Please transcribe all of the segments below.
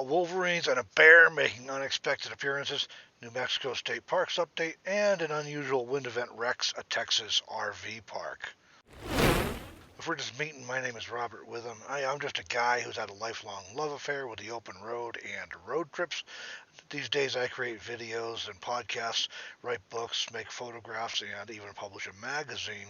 Wolverines and a bear making unexpected appearances, New Mexico State Parks update, and an unusual wind event wrecks a Texas RV park. If we're just meeting, my name is Robert Witham. I'm just a guy who's had a lifelong love affair with the open road and road trips. These days I create videos and podcasts, write books, make photographs, and even publish a magazine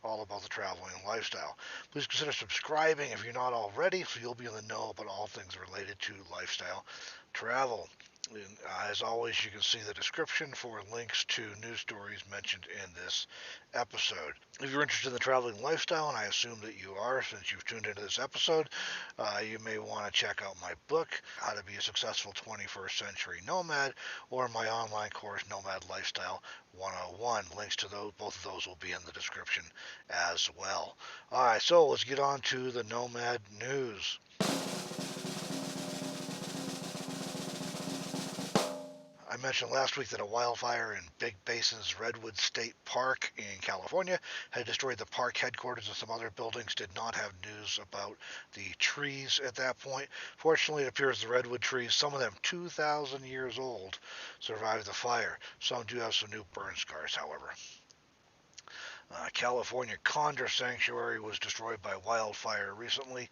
all about the traveling lifestyle. Please consider subscribing if you're not already, so you'll be in the know about all things related to lifestyle travel. And, as always, you can see the description for links to news stories mentioned in this episode. If you're interested in the traveling lifestyle, and I assume that you are since you've tuned into this episode, you may want to check out my book, How to Be a Successful 21st Century Nomad, or my online course, Nomad Lifestyle 101. Links to both of those will be in the description as well. All right, so let's get on to the Nomad news. I mentioned last week that a wildfire in Big Basin's Redwood State Park in California had destroyed the park headquarters, and some other buildings did not have news about the trees at that point. Fortunately, it appears the redwood trees, some of them 2,000 years old, survived the fire. Some do have some new burn scars, however. California Condor Sanctuary was destroyed by wildfire recently.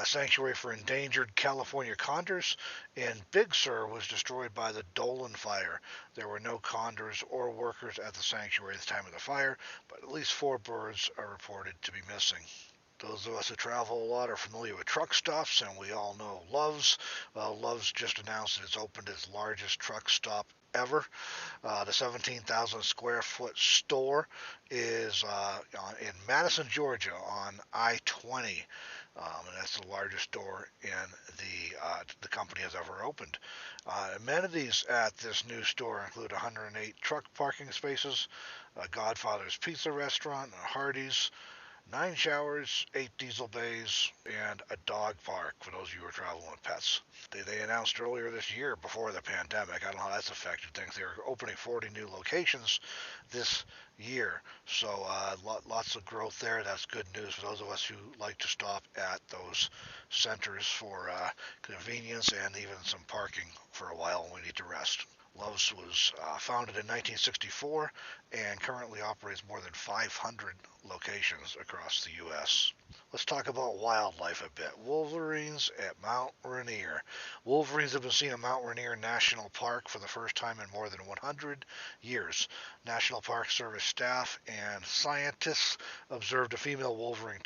Sanctuary for endangered California condors in Big Sur was destroyed by the Dolan fire. There were no condors or workers at the sanctuary at the time of the fire, but at least 4 birds are reported to be missing. Those of us who travel a lot are familiar with truck stops, and we all know Love's. Love's just announced that it's opened its largest truck stop ever. The 17,000 square foot store is in Madison, Georgia, on I-20, and that's the largest store in the company has ever opened. Amenities at this new store include 108 truck parking spaces, a Godfather's Pizza restaurant, a Hardee's, 9 showers, 8 diesel bays, and a dog park for those of you who are traveling with pets. They announced earlier this year, before the pandemic, I don't know how that's affected things, they were opening 40 new locations this year. So lots of growth there. That's good news for those of us who like to stop at those centers for convenience and even some parking for a while when we need to rest. Love's was founded in 1964 and currently operates more than 500 locations across the U.S. Let's talk about wildlife a bit. Wolverines at Mount Rainier. Wolverines have been seen at Mount Rainier National Park for the first time in more than 100 years. National Park Service staff and scientists observed a female wolverine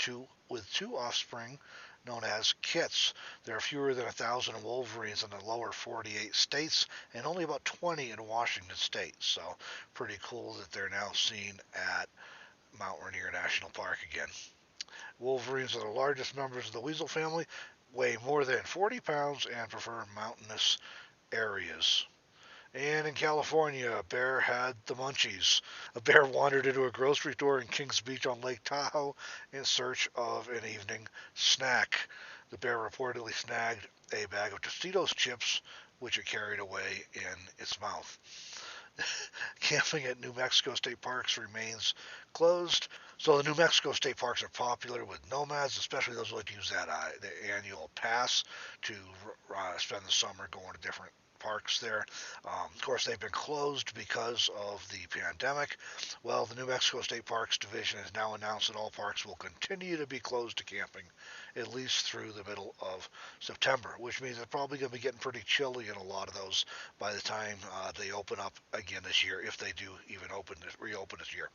with 2 offspring known as kits. There are fewer than 1,000 wolverines in the lower 48 states and only about 20 in Washington state. So pretty cool that they're now seen at Mount Rainier National Park again. Wolverines are the largest members of the weasel family, weigh more than 40 pounds, and prefer mountainous areas. And in California, a bear had the munchies. A bear wandered into a grocery store in Kings Beach on Lake Tahoe in search of an evening snack. The bear reportedly snagged a bag of Tostitos chips, which it carried away in its mouth. Camping at New Mexico State Parks remains closed. So the New Mexico State Parks are popular with nomads, especially those who like to use the annual pass to spend the summer going to different parks there. Of course, they've been closed because of the pandemic. Well, the New Mexico State Parks Division has now announced that all parks will continue to be closed to camping at least through the middle of September, which means it's probably going to be getting pretty chilly in a lot of those by the time they open up again this year, if they do even reopen this year.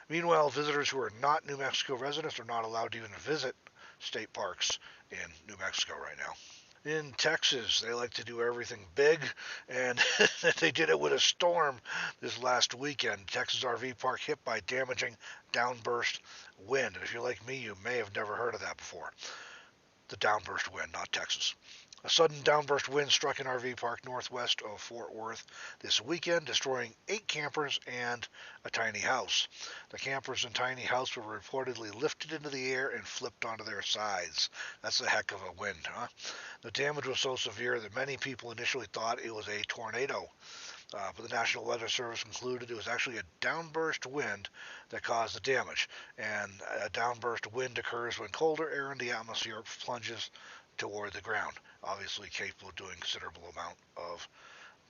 Meanwhile, visitors who are not New Mexico residents are not allowed to even visit state parks in New Mexico right now. In Texas, they like to do everything big, and they did it with a storm this last weekend. Texas RV park hit by damaging downburst wind. And if you're like me, you may have never heard of that before. The downburst wind, not Texas. A sudden downburst wind struck an RV park northwest of Fort Worth this weekend, destroying 8 campers and a tiny house. The campers and tiny house were reportedly lifted into the air and flipped onto their sides. That's a heck of a wind, huh? The damage was so severe that many people initially thought it was a tornado. But the National Weather Service concluded it was actually a downburst wind that caused the damage. And a downburst wind occurs when colder air in the atmosphere plunges toward the ground, obviously capable of doing a considerable amount of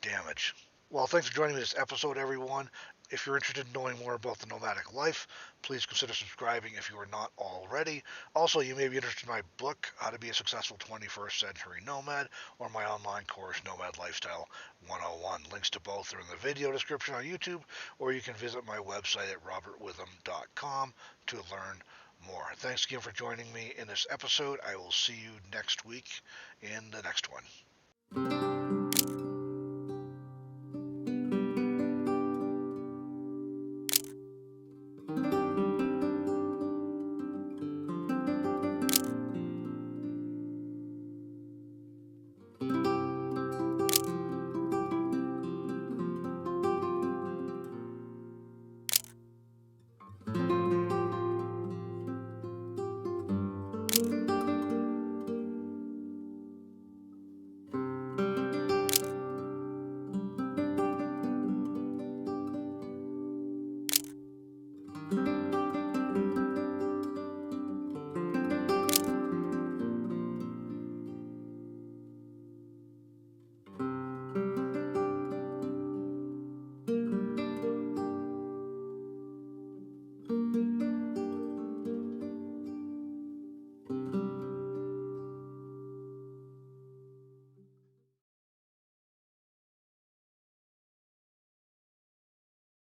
damage. Well, thanks for joining me this episode, everyone. If you're interested in knowing more about the nomadic life, please consider subscribing if you are not already. Also, you may be interested in my book, How to Be a Successful 21st Century Nomad, or my online course, Nomad Lifestyle 101. Links to both are in the video description on YouTube, or you can visit my website at robertwitham.com to learn more. Thanks again for joining me in this episode. I will see you next week in the next one.